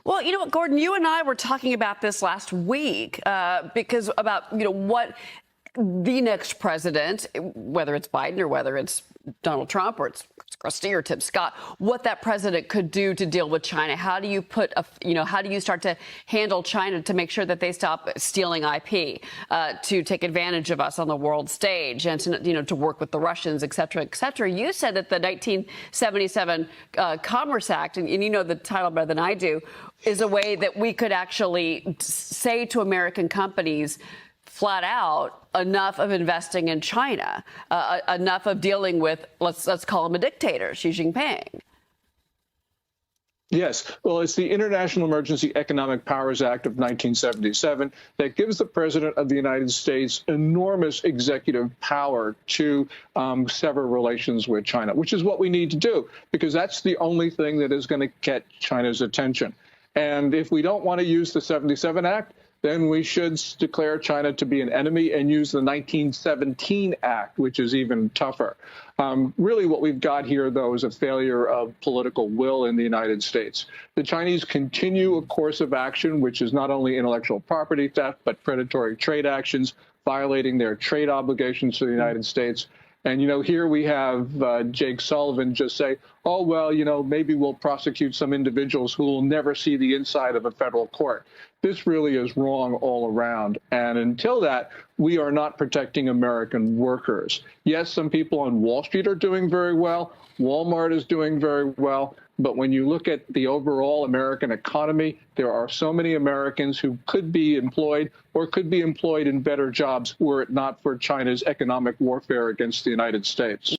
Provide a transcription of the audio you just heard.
Well, you know what, Gordon, you and I were talking about this last week because about, what the next president, whether it's Biden or whether it's Donald Trump or it's Christie or Tim Scott, what that president could do to deal with China. How do you how do you start to handle China to make sure that they stop stealing IP, to take advantage of us on the world stage and to work with the Russians, et cetera, et cetera. You said that the 1977 Commerce Act, and you know the title better than I do, is a way that we could actually say to American companies, flat out, enough of investing in China, enough of dealing with, let's call him a dictator, Xi Jinping. Yes. Well, it's the International Emergency Economic Powers Act of 1977 that gives the President of the United States enormous executive power to sever relations with China, which is what we need to do, because that's the only thing that is going to get China's attention. And if we don't want to use the 77 Act, then we should declare China to be an enemy and use the 1917 Act, which is even tougher. Really, what we've got here, though, is a failure of political will in the United States. The Chinese continue a course of action, which is not only intellectual property theft, but predatory trade actions, violating their trade obligations to the United States. And, here we have Jake Sullivan just say, oh, well, maybe we'll prosecute some individuals who will never see the inside of a federal court. This really is wrong all around. And until that, we are not protecting American workers. Yes, some people on Wall Street are doing very well. Walmart is doing very well. But when you look at the overall American economy, there are so many Americans who could be employed or could be employed in better jobs were it not for China's economic warfare against the United States.